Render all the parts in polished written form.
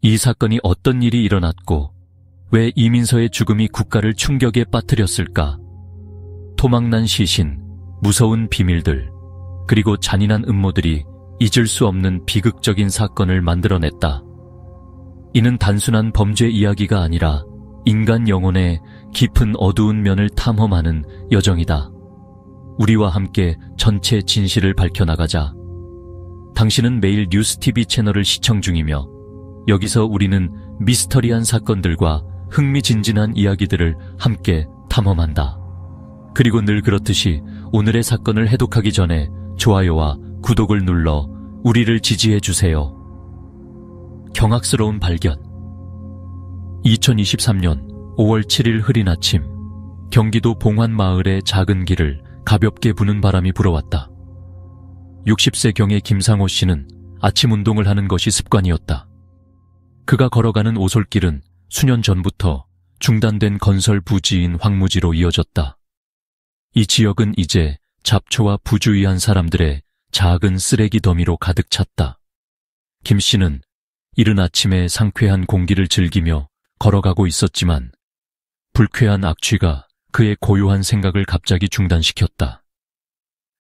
이 사건이 어떤 일이 일어났고 왜 이민서의 죽음이 국가를 충격에 빠뜨렸을까? 토막난 시신, 무서운 비밀들, 그리고 잔인한 음모들이 잊을 수 없는 비극적인 사건을 만들어냈다. 이는 단순한 범죄 이야기가 아니라 인간 영혼의 깊은 어두운 면을 탐험하는 여정이다. 우리와 함께 전체 진실을 밝혀나가자. 당신은 매일 뉴스TV 채널을 시청 중이며 여기서 우리는 미스터리한 사건들과 흥미진진한 이야기들을 함께 탐험한다. 그리고 늘 그렇듯이 오늘의 사건을 해독하기 전에 좋아요와 구독을 눌러 우리를 지지해주세요. 경악스러운 발견. 2023년 5월 7일 흐린 아침, 경기도 봉환 마을의 작은 길을 가볍게 부는 바람이 불어왔다. 60세경의 김상호 씨는 아침 운동을 하는 것이 습관이었다. 그가 걸어가는 오솔길은 수년 전부터 중단된 건설 부지인 황무지로 이어졌다. 이 지역은 이제 잡초와 부주의한 사람들의 작은 쓰레기 더미로 가득 찼다. 김 씨는 이른 아침에 상쾌한 공기를 즐기며 걸어가고 있었지만 불쾌한 악취가 그의 고요한 생각을 갑자기 중단시켰다.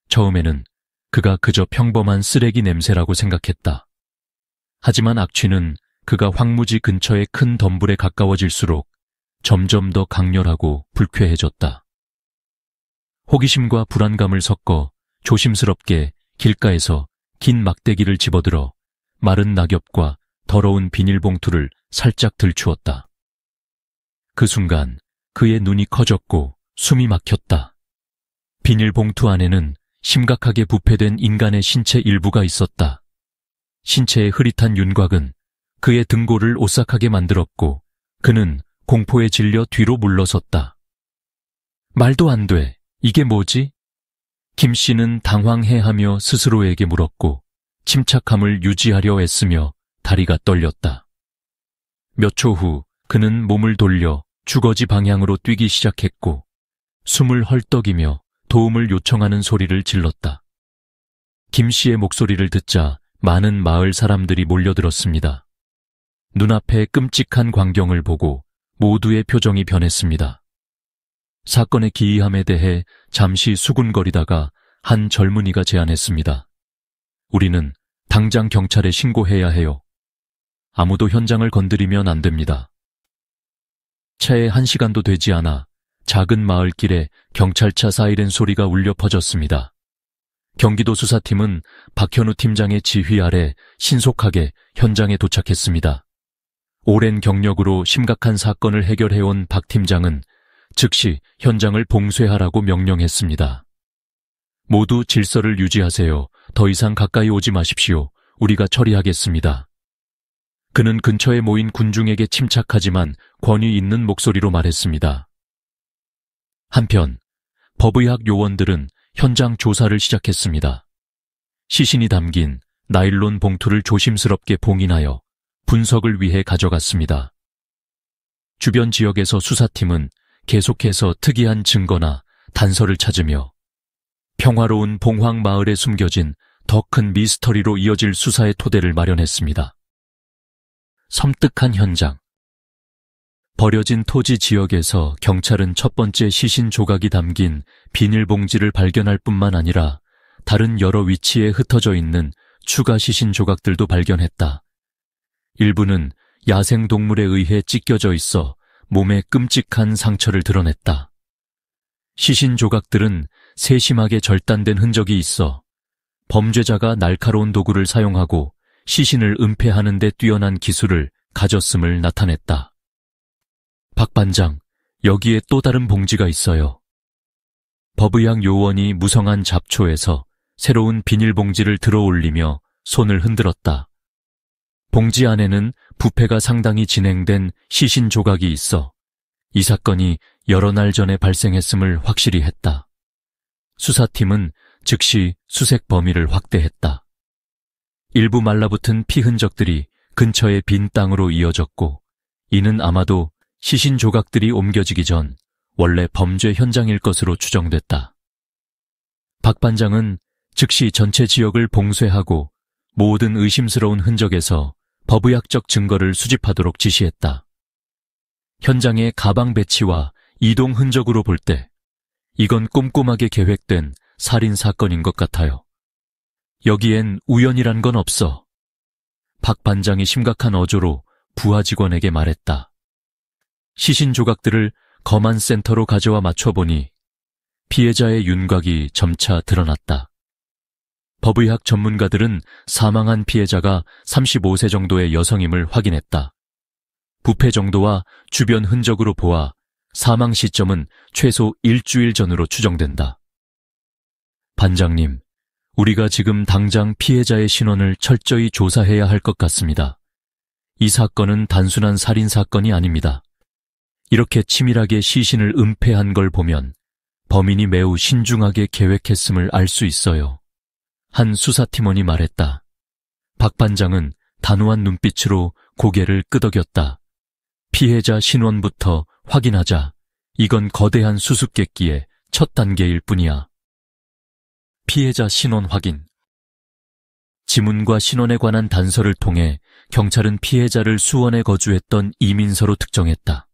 처음에는 그가 그저 평범한 쓰레기 냄새라고 생각했다. 하지만 악취는 그가 황무지 근처의 큰 덤불에 가까워질수록 점점 더 강렬하고 불쾌해졌다. 호기심과 불안감을 섞어 조심스럽게 길가에서 긴 막대기를 집어들어 마른 낙엽과 더러운 비닐봉투를 살짝 들추었다. 그 순간 그의 눈이 커졌고 숨이 막혔다. 비닐봉투 안에는 심각하게 부패된 인간의 신체 일부가 있었다. 신체의 흐릿한 윤곽은 그의 등골을 오싹하게 만들었고 그는 공포에 질려 뒤로 물러섰다. 말도 안 돼. 이게 뭐지? 김 씨는 당황해하며 스스로에게 물었고 침착함을 유지하려 애쓰며 다리가 떨렸다. 몇 초 후 그는 몸을 돌려 주거지 방향으로 뛰기 시작했고 숨을 헐떡이며 도움을 요청하는 소리를 질렀다. 김 씨의 목소리를 듣자 많은 마을 사람들이 몰려들었습니다. 눈앞의 끔찍한 광경을 보고 모두의 표정이 변했습니다. 사건의 기이함에 대해 잠시 수군거리다가 한 젊은이가 제안했습니다. 우리는 당장 경찰에 신고해야 해요. 아무도 현장을 건드리면 안 됩니다. 차에 1시간도 되지 않아 작은 마을길에 경찰차 사이렌 소리가 울려 퍼졌습니다. 경기도 수사팀은 박현우 팀장의 지휘 아래 신속하게 현장에 도착했습니다. 오랜 경력으로 심각한 사건을 해결해온 박 팀장은 즉시 현장을 봉쇄하라고 명령했습니다. 모두 질서를 유지하세요. 더 이상 가까이 오지 마십시오. 우리가 처리하겠습니다. 그는 근처에 모인 군중에게 침착하지만 권위 있는 목소리로 말했습니다. 한편 법의학 요원들은 현장 조사를 시작했습니다. 시신이 담긴 나일론 봉투를 조심스럽게 봉인하여 분석을 위해 가져갔습니다. 주변 지역에서 수사팀은 계속해서 특이한 증거나 단서를 찾으며 평화로운 봉황 마을에 숨겨진 더 큰 미스터리로 이어질 수사의 토대를 마련했습니다. 섬뜩한 현장. 버려진 토지 지역에서 경찰은 첫 번째 시신 조각이 담긴 비닐봉지를 발견할 뿐만 아니라 다른 여러 위치에 흩어져 있는 추가 시신 조각들도 발견했다. 일부는 야생동물에 의해 찢겨져 있어 몸에 끔찍한 상처를 드러냈다. 시신 조각들은 세심하게 절단된 흔적이 있어 범죄자가 날카로운 도구를 사용하고 시신을 은폐하는 데 뛰어난 기술을 가졌음을 나타냈다. 박 반장, 여기에 또 다른 봉지가 있어요. 법의학 요원이 무성한 잡초에서 새로운 비닐봉지를 들어올리며 손을 흔들었다. 봉지 안에는 부패가 상당히 진행된 시신 조각이 있어 이 사건이 여러 날 전에 발생했음을 확실히 했다. 수사팀은 즉시 수색 범위를 확대했다. 일부 말라붙은 피 흔적들이 근처의 빈 땅으로 이어졌고 이는 아마도 시신 조각들이 옮겨지기 전 원래 범죄 현장일 것으로 추정됐다. 박 반장은 즉시 전체 지역을 봉쇄하고 모든 의심스러운 흔적에서 법의학적 증거를 수집하도록 지시했다. 현장의 가방 배치와 이동 흔적으로 볼 때 이건 꼼꼼하게 계획된 살인 사건인 것 같아요. 여기엔 우연이란 건 없어. 박 반장이 심각한 어조로 부하 직원에게 말했다. 시신 조각들을 검안 센터로 가져와 맞춰보니 피해자의 윤곽이 점차 드러났다. 법의학 전문가들은 사망한 피해자가 35세 정도의 여성임을 확인했다. 부패 정도와 주변 흔적으로 보아 사망 시점은 최소 일주일 전으로 추정된다. 반장님, 우리가 지금 당장 피해자의 신원을 철저히 조사해야 할 것 같습니다. 이 사건은 단순한 살인 사건이 아닙니다. 이렇게 치밀하게 시신을 은폐한 걸 보면 범인이 매우 신중하게 계획했음을 알 수 있어요. 한 수사팀원이 말했다. 박 반장은 단호한 눈빛으로 고개를 끄덕였다. 피해자 신원부터 확인하자. 이건 거대한 수수께끼의 첫 단계일 뿐이야. 피해자 신원 확인. 지문과 신원에 관한 단서를 통해 경찰은 피해자를 수원에 거주했던 이민서로 특정했다.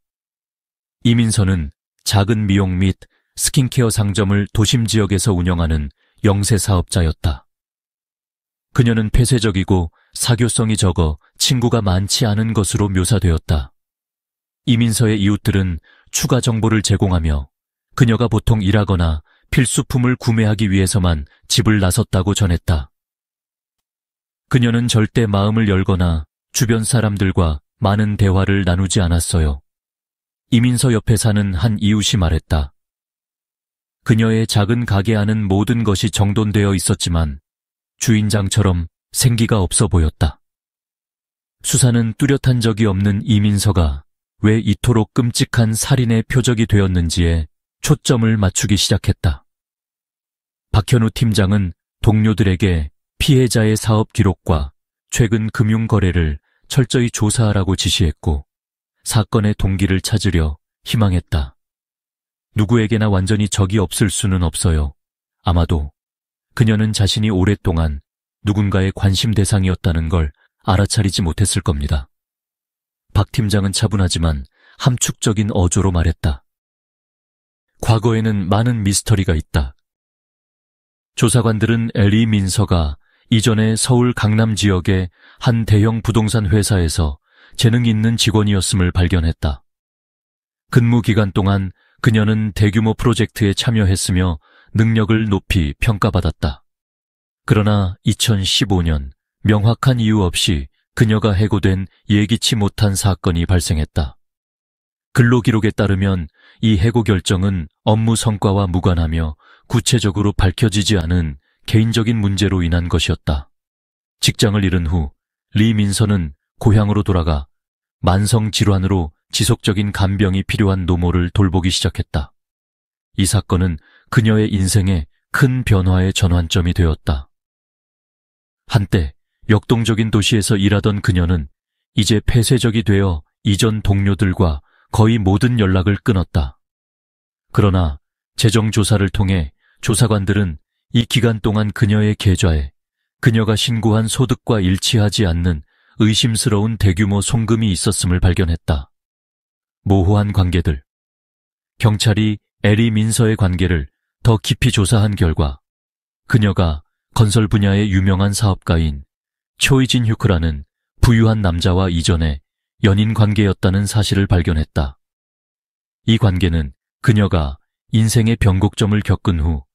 이민서는 작은 미용 및 스킨케어 상점을 도심 지역에서 운영하는 영세 사업자였다. 그녀는 폐쇄적이고 사교성이 적어 친구가 많지 않은 것으로 묘사되었다. 이민서의 이웃들은 추가 정보를 제공하며 그녀가 보통 일하거나 필수품을 구매하기 위해서만 집을 나섰다고 전했다. 그녀는 절대 마음을 열거나 주변 사람들과 많은 대화를 나누지 않았어요. 이민서 옆에 사는 한 이웃이 말했다. 그녀의 작은 가게 안은 모든 것이 정돈되어 있었지만 주인장처럼 생기가 없어 보였다. 수사는 뚜렷한 적이 없는 이민서가 왜 이토록 끔찍한 살인의 표적이 되었는지에 초점을 맞추기 시작했다. 박현우 팀장은 동료들에게 피해자의 사업 기록과 최근 금융 거래를 철저히 조사하라고 지시했고 사건의 동기를 찾으려 희망했다. 누구에게나 완전히 적이 없을 수는 없어요. 아마도 그녀는 자신이 오랫동안 누군가의 관심 대상이었다는 걸 알아차리지 못했을 겁니다. 박 팀장은 차분하지만 함축적인 어조로 말했다. 과거에는 많은 미스터리가 있다. 조사관들은 에리 민서가 이전에 서울 강남 지역의 한 대형 부동산 회사에서 재능 있는 직원이었음을 발견했다. 근무 기간 동안 그녀는 대규모 프로젝트에 참여했으며 능력을 높이 평가받았다. 그러나 2015년 명확한 이유 없이 그녀가 해고된 예기치 못한 사건이 발생했다. 근로기록에 따르면 이 해고 결정은 업무 성과와 무관하며 구체적으로 밝혀지지 않은 개인적인 문제로 인한 것이었다. 직장을 잃은 후 리 민서는 고향으로 돌아가 만성 질환으로 지속적인 간병이 필요한 노모를 돌보기 시작했다. 이 사건은 그녀의 인생에 큰 변화의 전환점이 되었다. 한때 역동적인 도시에서 일하던 그녀는 이제 폐쇄적이 되어 이전 동료들과 거의 모든 연락을 끊었다. 그러나 재정조사를 통해 조사관들은 이 기간 동안 그녀의 계좌에 그녀가 신고한 소득과 일치하지 않는 의심스러운 대규모 송금이 있었음을 발견했다. 모호한 관계들. 경찰이 에리 민서의 관계를 더 깊이 조사한 결과 그녀가 건설 분야의 유명한 사업가인 초이진 휴크라는 부유한 남자와 이전에 연인 관계였다는 사실을 발견했다. 이 관계는 그녀가 인생의 변곡점을 겪은 후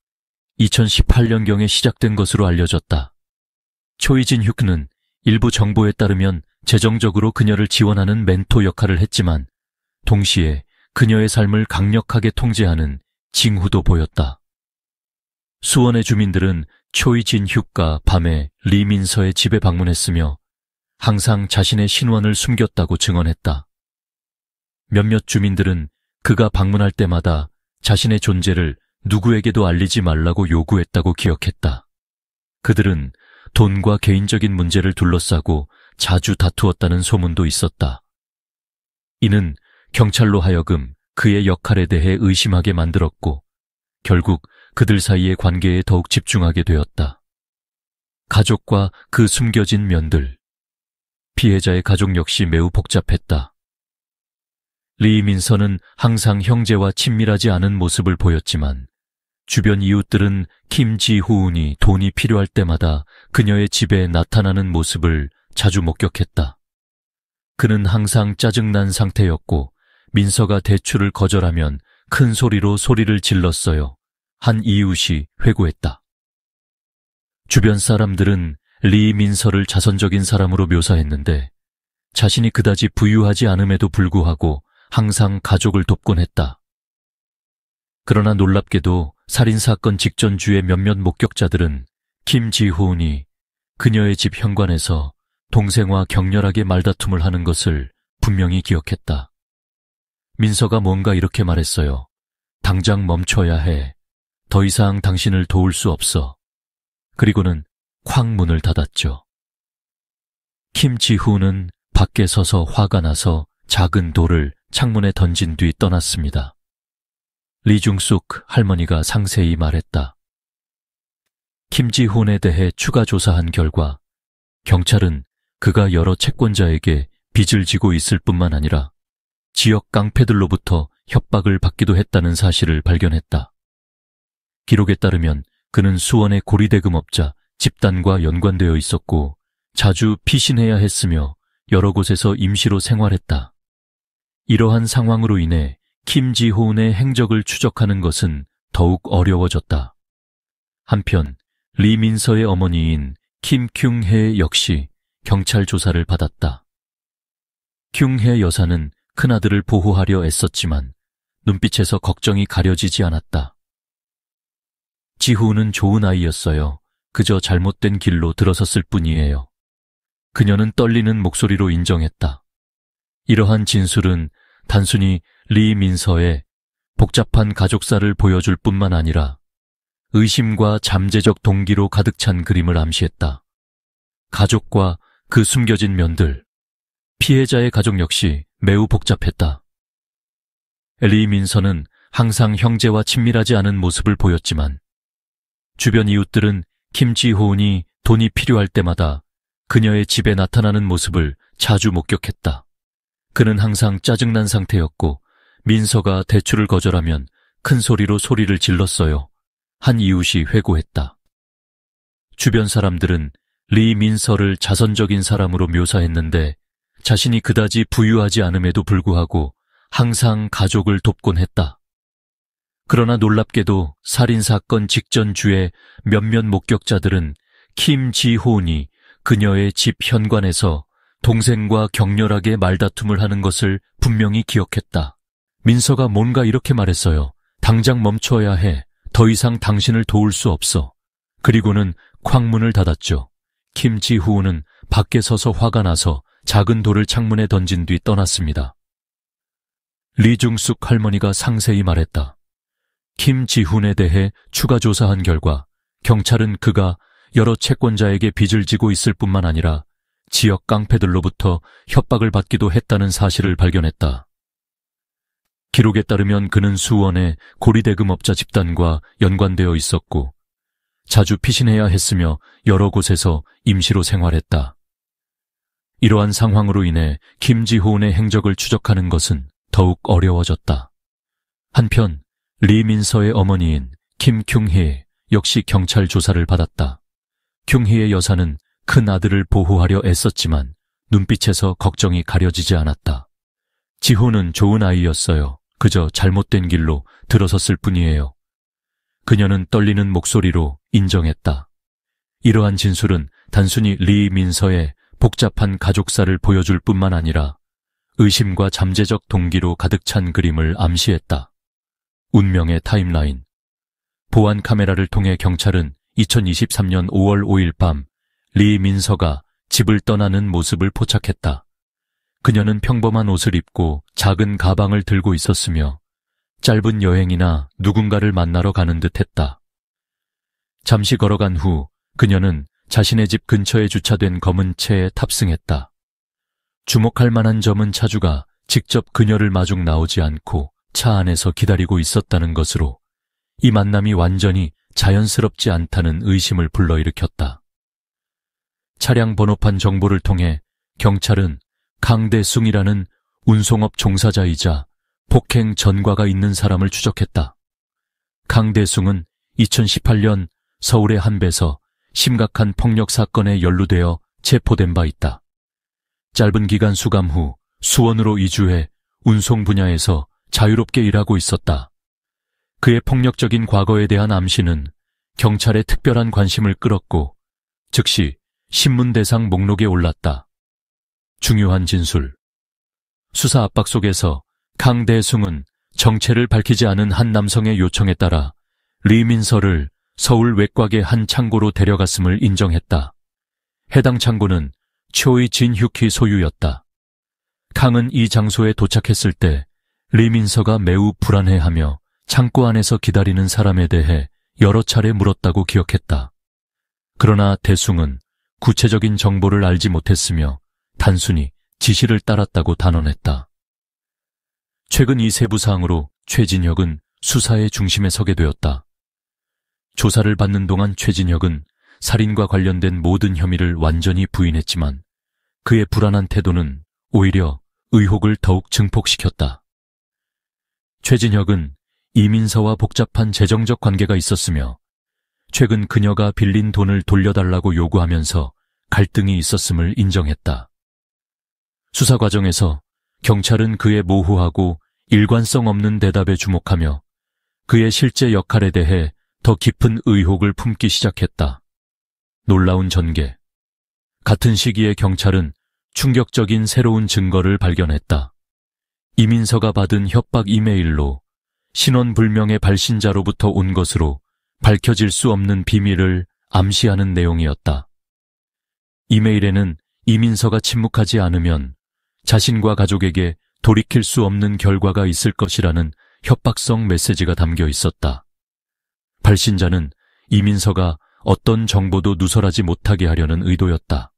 2018년경에 시작된 것으로 알려졌다. 초이진 휴크는 일부 정보에 따르면 재정적으로 그녀를 지원하는 멘토 역할을 했지만 동시에 그녀의 삶을 강력하게 통제하는 징후도 보였다. 수원의 주민들은 초이진 휴크가 밤에 리 민서의 집에 방문했으며 항상 자신의 신원을 숨겼다고 증언했다. 몇몇 주민들은 그가 방문할 때마다 자신의 존재를 누구에게도 알리지 말라고 요구했다고 기억했다. 그들은 돈과 개인적인 문제를 둘러싸고 자주 다투었다는 소문도 있었다. 이는 경찰로 하여금 그의 역할에 대해 의심하게 만들었고 결국 그들 사이의 관계에 더욱 집중하게 되었다. 가족과 그 숨겨진 면들. 피해자의 가족 역시 매우 복잡했다. 리 민서는 항상 형제와 친밀하지 않은 모습을 보였지만 주변 이웃들은 김 지호운이 돈이 필요할 때마다 그녀의 집에 나타나는 모습을 자주 목격했다. 그는 항상 짜증난 상태였고 민서가 대출을 거절하면 큰 소리로 소리를 질렀어요. 한 이웃이 회고했다. 주변 사람들은 리 민서를 자선적인 사람으로 묘사했는데 자신이 그다지 부유하지 않음에도 불구하고 항상 가족을 돕곤 했다. 그러나 놀랍게도 살인사건 직전 주의 몇몇 목격자들은 김 지호운이 그녀의 집 현관에서 동생과 격렬하게 말다툼을 하는 것을 분명히 기억했다. 민서가 뭔가 이렇게 말했어요. 당장 멈춰야 해. 더 이상 당신을 도울 수 없어. 그리고는 쾅 문을 닫았죠. 김 지호운은 밖에 서서 화가 나서 작은 돌을 창문에 던진 뒤 떠났습니다. 리중숙 할머니가 상세히 말했다. 김지훈에 대해 추가 조사한 결과 경찰은 그가 여러 채권자에게 빚을 지고 있을 뿐만 아니라 지역 깡패들로부터 협박을 받기도 했다는 사실을 발견했다. 기록에 따르면 그는 수원의 고리대금업자 집단과 연관되어 있었고 자주 피신해야 했으며 여러 곳에서 임시로 생활했다. 이러한 상황으로 인해 김지호운의 행적을 추적하는 것은 더욱 어려워졌다. 한편 리 민서의 어머니인 김큐해 역시 경찰 조사를 받았다. 큐해 여사는 큰아들을 보호하려 애썼지만 눈빛에서 걱정이 가려지지 않았다. 지호운은 좋은 아이였어요. 그저 잘못된 길로 들어섰을 뿐이에요. 그녀는 떨리는 목소리로 인정했다. 이러한 진술은 단순히 리 민서의 복잡한 가족사를 보여줄 뿐만 아니라 의심과 잠재적 동기로 가득 찬 그림을 암시했다. 가족과 그 숨겨진 면들, 피해자의 가족 역시 매우 복잡했다. 리 민서는 항상 형제와 친밀하지 않은 모습을 보였지만 주변 이웃들은 김지호운이 돈이 필요할 때마다 그녀의 집에 나타나는 모습을 자주 목격했다. 그는 항상 짜증난 상태였고 민서가 대출을 거절하면 큰 소리로 소리를 질렀어요. 한 이웃이 회고했다. 주변 사람들은 리 민서를 자선적인 사람으로 묘사했는데 자신이 그다지 부유하지 않음에도 불구하고 항상 가족을 돕곤 했다. 그러나 놀랍게도 살인사건 직전 주에 몇몇 목격자들은 김지호운이 그녀의 집 현관에서 동생과 격렬하게 말다툼을 하는 것을 분명히 기억했다. 민서가 뭔가 이렇게 말했어요. 당장 멈춰야 해. 더 이상 당신을 도울 수 없어. 그리고는 쾅문을 닫았죠. 김지호운은 밖에 서서 화가 나서 작은 돌을 창문에 던진 뒤 떠났습니다. 리중숙 할머니가 상세히 말했다. 김지훈에 대해 추가 조사한 결과 경찰은 그가 여러 채권자에게 빚을 지고 있을 뿐만 아니라 지역 깡패들로부터 협박을 받기도 했다는 사실을 발견했다. 기록에 따르면 그는 수원의 고리대금업자 집단과 연관되어 있었고 자주 피신해야 했으며 여러 곳에서 임시로 생활했다. 이러한 상황으로 인해 김지호운의 행적을 추적하는 것은 더욱 어려워졌다. 한편 리 민서의 어머니인 김큐해 역시 경찰 조사를 받았다. 큐해의 여사는 큰 아들을 보호하려 애썼지만 눈빛에서 걱정이 가려지지 않았다. 지호는 좋은 아이였어요. 그저 잘못된 길로 들어섰을 뿐이에요. 그녀는 떨리는 목소리로 인정했다. 이러한 진술은 단순히 리 민서의 복잡한 가족사를 보여줄 뿐만 아니라 의심과 잠재적 동기로 가득 찬 그림을 암시했다. 운명의 타임라인. 보안 카메라를 통해 경찰은 2023년 5월 5일 밤 리 민서가 집을 떠나는 모습을 포착했다. 그녀는 평범한 옷을 입고 작은 가방을 들고 있었으며 짧은 여행이나 누군가를 만나러 가는 듯 했다. 잠시 걸어간 후 그녀는 자신의 집 근처에 주차된 검은 차에 탑승했다. 주목할 만한 점은 차주가 직접 그녀를 마중 나오지 않고 차 안에서 기다리고 있었다는 것으로 이 만남이 완전히 자연스럽지 않다는 의심을 불러일으켰다. 차량 번호판 정보를 통해 경찰은 강대숭이라는 운송업 종사자이자 폭행 전과가 있는 사람을 추적했다. 강대숭은 2018년 서울의 한 배에서 심각한 폭력 사건에 연루되어 체포된 바 있다. 짧은 기간 수감 후 수원으로 이주해 운송 분야에서 자유롭게 일하고 있었다. 그의 폭력적인 과거에 대한 암시는 경찰의 특별한 관심을 끌었고 즉시 신문 대상 목록에 올랐다. 중요한 진술. 수사 압박 속에서 강대숭은 정체를 밝히지 않은 한 남성의 요청에 따라 리민서를 서울 외곽의 한 창고로 데려갔음을 인정했다. 해당 창고는 초이 진휴키 소유였다. 강은 이 장소에 도착했을 때 리민서가 매우 불안해하며 창고 안에서 기다리는 사람에 대해 여러 차례 물었다고 기억했다. 그러나 대숭은 구체적인 정보를 알지 못했으며 단순히 지시를 따랐다고 단언했다. 최근 이 세부 사항으로 최진혁은 수사의 중심에 서게 되었다. 조사를 받는 동안 최진혁은 살인과 관련된 모든 혐의를 완전히 부인했지만 그의 불안한 태도는 오히려 의혹을 더욱 증폭시켰다. 최진혁은 이민서와 복잡한 재정적 관계가 있었으며 최근 그녀가 빌린 돈을 돌려달라고 요구하면서 갈등이 있었음을 인정했다. 수사 과정에서 경찰은 그의 모호하고 일관성 없는 대답에 주목하며 그의 실제 역할에 대해 더 깊은 의혹을 품기 시작했다. 놀라운 전개. 같은 시기에 경찰은 충격적인 새로운 증거를 발견했다. 이민서가 받은 협박 이메일로 신원불명의 발신자로부터 온 것으로 밝혀질 수 없는 비밀을 암시하는 내용이었다. 이메일에는 이민서가 침묵하지 않으면 자신과 가족에게 돌이킬 수 없는 결과가 있을 것이라는 협박성 메시지가 담겨 있었다. 발신자는 이민서가 어떤 정보도 누설하지 못하게 하려는 의도였다.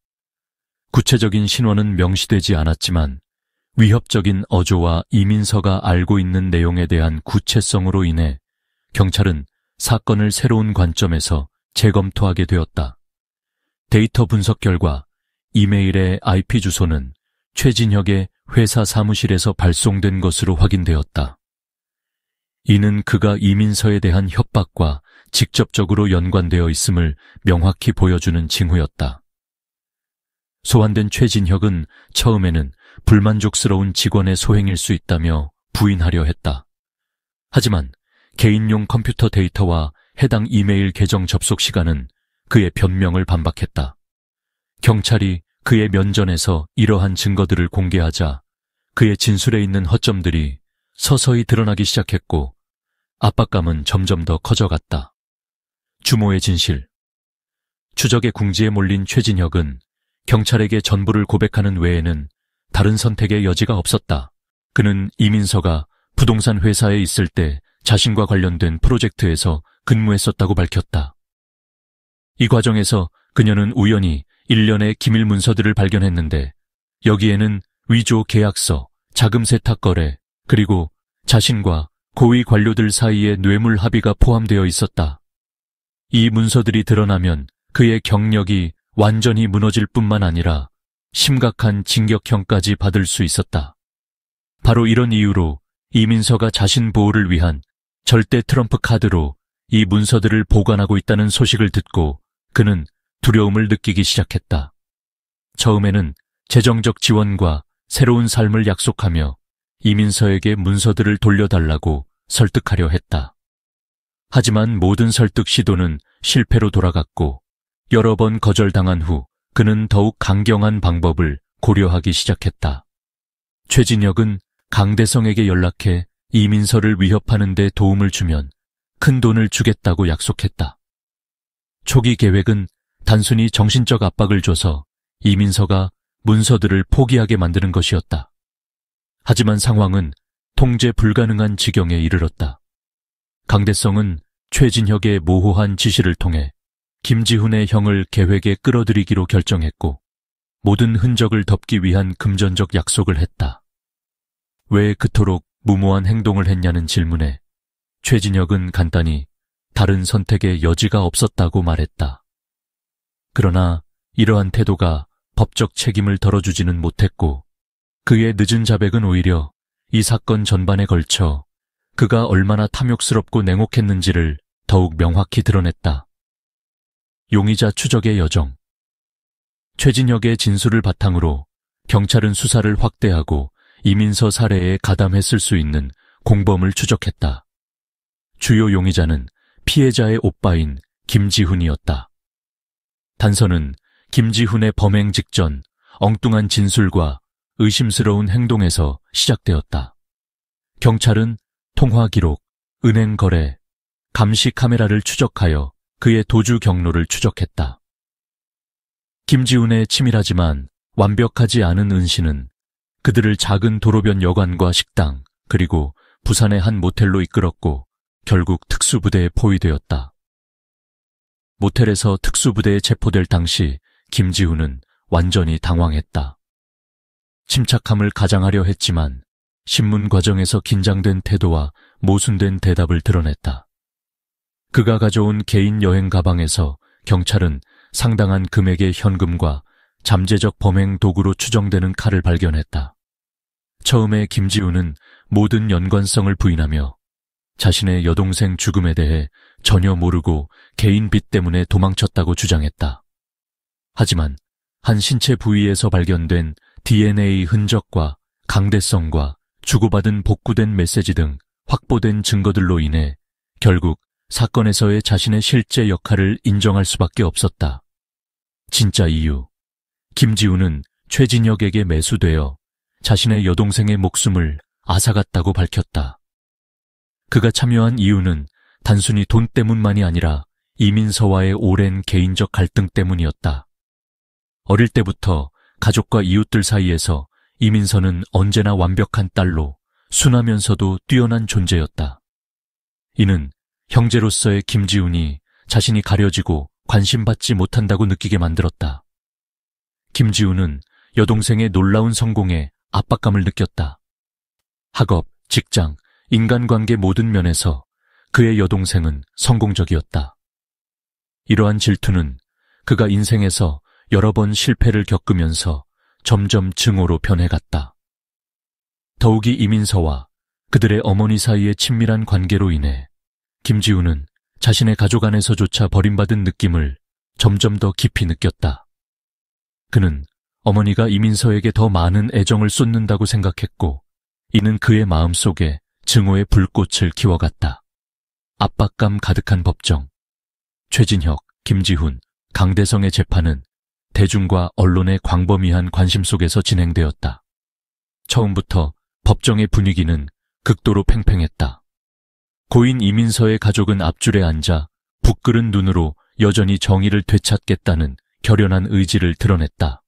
구체적인 신원은 명시되지 않았지만 위협적인 어조와 이민서가 알고 있는 내용에 대한 구체성으로 인해 경찰은 사건을 새로운 관점에서 재검토하게 되었다. 데이터 분석 결과 이메일의 IP 주소는 최진혁의 회사 사무실에서 발송된 것으로 확인되었다. 이는 그가 이민서에 대한 협박과 직접적으로 연관되어 있음을 명확히 보여주는 징후였다. 소환된 최진혁은 처음에는 불만족스러운 직원의 소행일 수 있다며 부인하려 했다. 하지만 개인용 컴퓨터 데이터와 해당 이메일 계정 접속 시간은 그의 변명을 반박했다. 경찰이 그의 면전에서 이러한 증거들을 공개하자 그의 진술에 있는 허점들이 서서히 드러나기 시작했고 압박감은 점점 더 커져갔다. 주모의 진실. 추적의 궁지에 몰린 최진혁은 경찰에게 전부를 고백하는 외에는 다른 선택의 여지가 없었다. 그는 이민서가 부동산 회사에 있을 때 자신과 관련된 프로젝트에서 근무했었다고 밝혔다. 이 과정에서 그녀는 우연히 일련의 기밀 문서들을 발견했는데 여기에는 위조 계약서, 자금 세탁 거래, 그리고 자신과 고위 관료들 사이의 뇌물 합의가 포함되어 있었다. 이 문서들이 드러나면 그의 경력이 완전히 무너질 뿐만 아니라 심각한 징역형까지 받을 수 있었다. 바로 이런 이유로 이민서가 자신 보호를 위한 절대 트럼프 카드로 이 문서들을 보관하고 있다는 소식을 듣고 그는 두려움을 느끼기 시작했다. 처음에는 재정적 지원과 새로운 삶을 약속하며 이민서에게 문서들을 돌려달라고 설득하려 했다. 하지만 모든 설득 시도는 실패로 돌아갔고 여러 번 거절당한 후 그는 더욱 강경한 방법을 고려하기 시작했다. 최진혁은 강대성에게 연락해 이민서를 위협하는 데 도움을 주면 큰 돈을 주겠다고 약속했다. 초기 계획은 단순히 정신적 압박을 줘서 이민서가 문서들을 포기하게 만드는 것이었다. 하지만 상황은 통제 불가능한 지경에 이르렀다. 강대성은 최진혁의 모호한 지시를 통해 김지훈의 형을 계획에 끌어들이기로 결정했고 모든 흔적을 덮기 위한 금전적 약속을 했다. 왜 그토록 무모한 행동을 했냐는 질문에 최진혁은 간단히 다른 선택의 여지가 없었다고 말했다. 그러나 이러한 태도가 법적 책임을 덜어주지는 못했고 그의 늦은 자백은 오히려 이 사건 전반에 걸쳐 그가 얼마나 탐욕스럽고 냉혹했는지를 더욱 명확히 드러냈다. 용의자 추적의 여정. 최진혁의 진술을 바탕으로 경찰은 수사를 확대하고 이민서 살해에 가담했을 수 있는 공범을 추적했다. 주요 용의자는 피해자의 오빠인 김지훈이었다. 단서는 김지훈의 범행 직전 엉뚱한 진술과 의심스러운 행동에서 시작되었다. 경찰은 통화 기록, 은행 거래, 감시 카메라를 추적하여 그의 도주 경로를 추적했다. 김지훈의 치밀하지만 완벽하지 않은 은신은 그들을 작은 도로변 여관과 식당, 그리고 부산의 한 모텔로 이끌었고 결국 특수부대에 포위되었다. 모텔에서 특수부대에 체포될 당시 김지훈은 완전히 당황했다. 침착함을 가장하려 했지만 신문 과정에서 긴장된 태도와 모순된 대답을 드러냈다. 그가 가져온 개인 여행 가방에서 경찰은 상당한 금액의 현금과 잠재적 범행 도구로 추정되는 칼을 발견했다. 처음에 김지훈은 모든 연관성을 부인하며 자신의 여동생 죽음에 대해 전혀 모르고 개인 빚 때문에 도망쳤다고 주장했다. 하지만 한 신체 부위에서 발견된 DNA 흔적과 강대성과 주고받은 복구된 메시지 등 확보된 증거들로 인해 결국 사건에서의 자신의 실제 역할을 인정할 수밖에 없었다. 진짜 이유. 김지훈은 최진혁에게 매수되어 자신의 여동생의 목숨을 앗아갔다고 밝혔다. 그가 참여한 이유는 단순히 돈 때문만이 아니라 이민서와의 오랜 개인적 갈등 때문이었다. 어릴 때부터 가족과 이웃들 사이에서 이민서는 언제나 완벽한 딸로 순하면서도 뛰어난 존재였다. 이는 형제로서의 김지훈이 자신이 가려지고 관심받지 못한다고 느끼게 만들었다. 김지훈은 여동생의 놀라운 성공에 압박감을 느꼈다. 학업, 직장, 인간관계 모든 면에서 그의 여동생은 성공적이었다. 이러한 질투는 그가 인생에서 여러 번 실패를 겪으면서 점점 증오로 변해갔다. 더욱이 이민서와 그들의 어머니 사이의 친밀한 관계로 인해 김지훈은 자신의 가족 안에서조차 버림받은 느낌을 점점 더 깊이 느꼈다. 그는 어머니가 이민서에게 더 많은 애정을 쏟는다고 생각했고 이는 그의 마음속에 증오의 불꽃을 키워갔다. 압박감 가득한 법정. 최진혁, 김지훈, 강대성의 재판은 대중과 언론의 광범위한 관심 속에서 진행되었다. 처음부터 법정의 분위기는 극도로 팽팽했다. 고인 이민서의 가족은 앞줄에 앉아 부끄른 눈으로 여전히 정의를 되찾겠다는 결연한 의지를 드러냈다.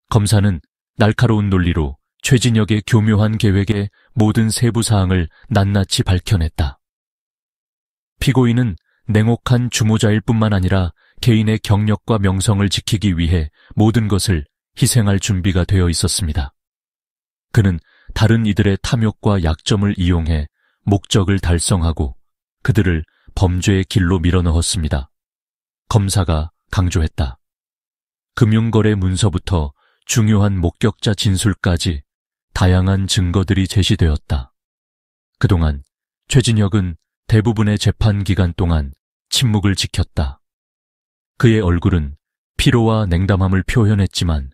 검사는 날카로운 논리로 최진혁의 교묘한 계획의 모든 세부 사항을 낱낱이 밝혀냈다. 피고인은 냉혹한 주모자일 뿐만 아니라 개인의 경력과 명성을 지키기 위해 모든 것을 희생할 준비가 되어 있었습니다. 그는 다른 이들의 탐욕과 약점을 이용해 목적을 달성하고 그들을 범죄의 길로 밀어넣었습니다. 검사가 강조했다. 금융거래 문서부터 중요한 목격자 진술까지 다양한 증거들이 제시되었다. 그동안 최진혁은 대부분의 재판 기간 동안 침묵을 지켰다. 그의 얼굴은 피로와 냉담함을 표현했지만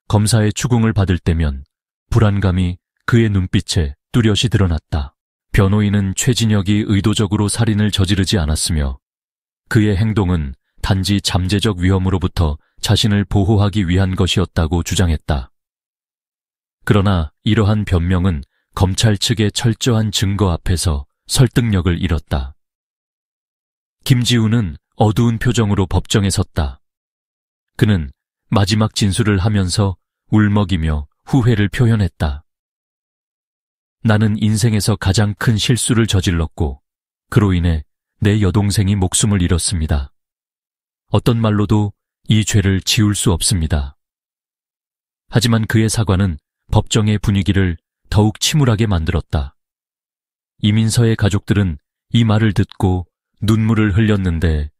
검사의 추궁을 받을 때면 불안감이 그의 눈빛에 뚜렷이 드러났다. 변호인은 최진혁이 의도적으로 살인을 저지르지 않았으며 그의 행동은 단지 잠재적 위험으로부터 자신을 보호하기 위한 것이었다고 주장했다. 그러나 이러한 변명은 검찰 측의 철저한 증거 앞에서 설득력을 잃었다. 김지훈은 어두운 표정으로 법정에 섰다. 그는 마지막 진술을 하면서 울먹이며 후회를 표현했다. 나는 인생에서 가장 큰 실수를 저질렀고 그로 인해 내 여동생이 목숨을 잃었습니다. 어떤 말로도 이 죄를 지울 수 없습니다. 하지만 그의 사과는 법정의 분위기를 더욱 침울하게 만들었다. 이민서의 가족들은 이 말을 듣고 눈물을 흘렸는데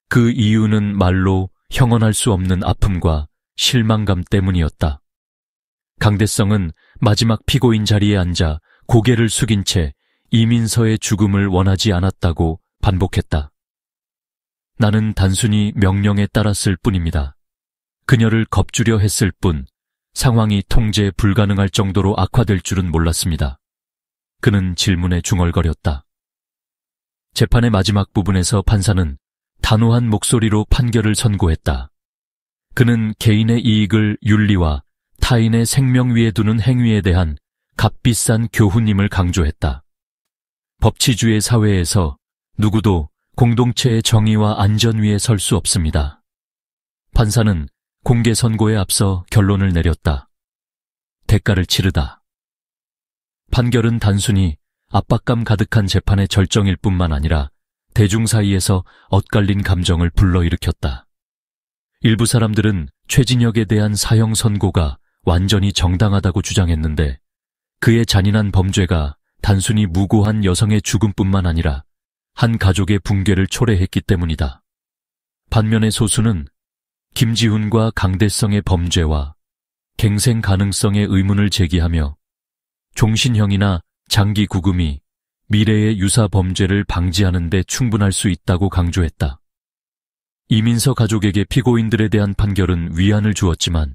그 이유는 말로 형언할 수 없는 아픔과 실망감 때문이었다. 강대성은 마지막 피고인 자리에 앉아 고개를 숙인 채 이민서의 죽음을 원하지 않았다고 반복했다. 나는 단순히 명령에 따랐을 뿐입니다. 그녀를 겁주려 했을 뿐 상황이 통제 불가능할 정도로 악화될 줄은 몰랐습니다. 그는 질문에 중얼거렸다. 재판의 마지막 부분에서 판사는 단호한 목소리로 판결을 선고했다. 그는 개인의 이익을 윤리와 타인의 생명 위에 두는 행위에 대한 값비싼 교훈임을 강조했다. 법치주의 사회에서 누구도 공동체의 정의와 안전 위에 설 수 없습니다. 판사는 공개 선고에 앞서 결론을 내렸다. 대가를 치르다. 판결은 단순히 압박감 가득한 재판의 절정일 뿐만 아니라 대중 사이에서 엇갈린 감정을 불러일으켰다. 일부 사람들은 최진혁에 대한 사형 선고가 완전히 정당하다고 주장했는데 그의 잔인한 범죄가 단순히 무고한 여성의 죽음뿐만 아니라 한 가족의 붕괴를 초래했기 때문이다. 반면의 소수는 김지훈과 강대성의 범죄와 갱생 가능성의 의문을 제기하며 종신형이나 장기 구금이 미래의 유사 범죄를 방지하는 데 충분할 수 있다고 강조했다. 이민서 가족에게 피고인들에 대한 판결은 위안을 주었지만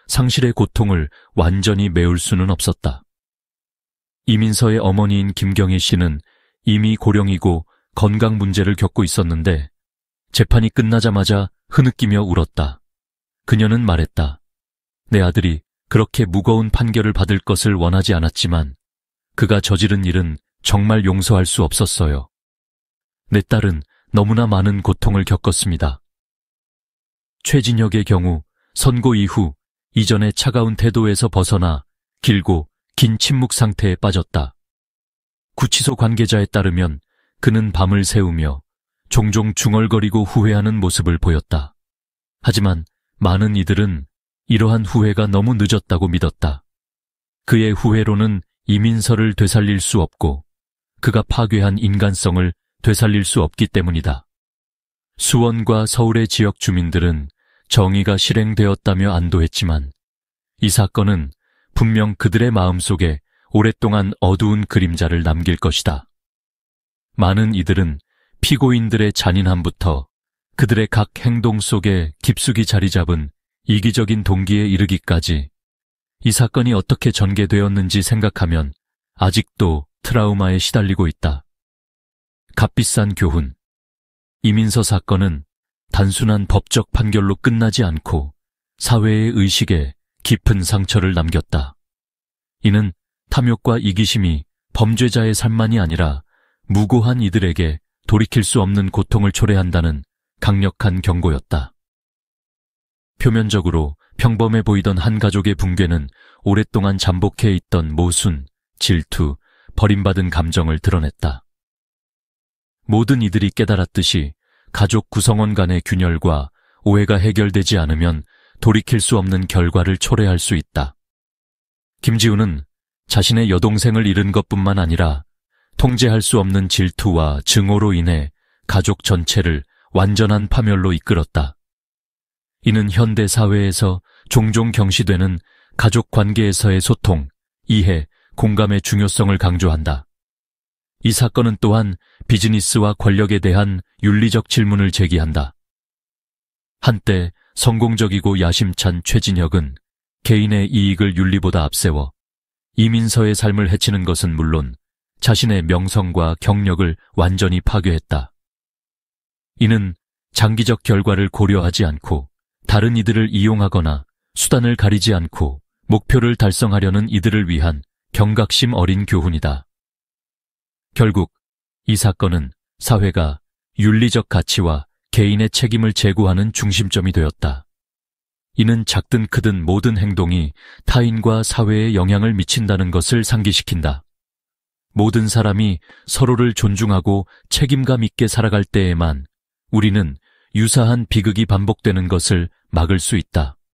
상실의 고통을 완전히 메울 수는 없었다. 이민서의 어머니인 김경희 씨는 이미 고령이고 건강 문제를 겪고 있었는데 재판이 끝나자마자 흐느끼며 울었다. 그녀는 말했다. 내 아들이 그렇게 무거운 판결을 받을 것을 원하지 않았지만 그가 저지른 일은 정말 용서할 수 없었어요. 내 딸은 너무나 많은 고통을 겪었습니다. 최진혁의 경우 선고 이후 이전의 차가운 태도에서 벗어나 길고 긴 침묵 상태에 빠졌다. 구치소 관계자에 따르면 그는 밤을 새우며 종종 중얼거리고 후회하는 모습을 보였다. 하지만 많은 이들은 이러한 후회가 너무 늦었다고 믿었다. 그의 후회로는 이민서를 되살릴 수 없고 그가 파괴한 인간성을 되살릴 수 없기 때문이다. 수원과 서울의 지역 주민들은 정의가 실행되었다며 안도했지만 이 사건은 분명 그들의 마음속에 오랫동안 어두운 그림자를 남길 것이다. 많은 이들은 피고인들의 잔인함부터 그들의 각 행동 속에 깊숙이 자리 잡은 이기적인 동기에 이르기까지 이 사건이 어떻게 전개되었는지 생각하면 아직도 트라우마에 시달리고 있다. 값비싼 교훈. 이민서 사건은 단순한 법적 판결로 끝나지 않고 사회의 의식에 깊은 상처를 남겼다. 이는 탐욕과 이기심이 범죄자의 삶만이 아니라 무고한 이들에게 돌이킬 수 없는 고통을 초래한다는 강력한 경고였다. 표면적으로 평범해 보이던 한 가족의 붕괴는 오랫동안 잠복해 있던 모순, 질투, 버림받은 감정을 드러냈다. 모든 이들이 깨달았듯이 가족 구성원 간의 균열과 오해가 해결되지 않으면 돌이킬 수 없는 결과를 초래할 수 있다. 김지훈은 자신의 여동생을 잃은 것뿐만 아니라 통제할 수 없는 질투와 증오로 인해 가족 전체를 완전한 파멸로 이끌었다. 이는 현대 사회에서 종종 경시되는 가족 관계에서의 소통, 이해, 공감의 중요성을 강조한다. 이 사건은 또한 비즈니스와 권력에 대한 윤리적 질문을 제기한다. 한때 성공적이고 야심찬 최진혁은 개인의 이익을 윤리보다 앞세워 이민서의 삶을 해치는 것은 물론 자신의 명성과 경력을 완전히 파괴했다. 이는 장기적 결과를 고려하지 않고 다른 이들을 이용하거나 수단을 가리지 않고 목표를 달성하려는 이들을 위한 경각심 어린 교훈이다. 결국 이 사건은 사회가 윤리적 가치와 개인의 책임을 제고하는 중심점이 되었다. 이는 작든 크든 모든 행동이 타인과 사회에 영향을 미친다는 것을 상기시킨다. 모든 사람이 서로를 존중하고 책임감 있게 살아갈 때에만 우리는 유사한 비극이 반복되는 것을 막을 수 있다.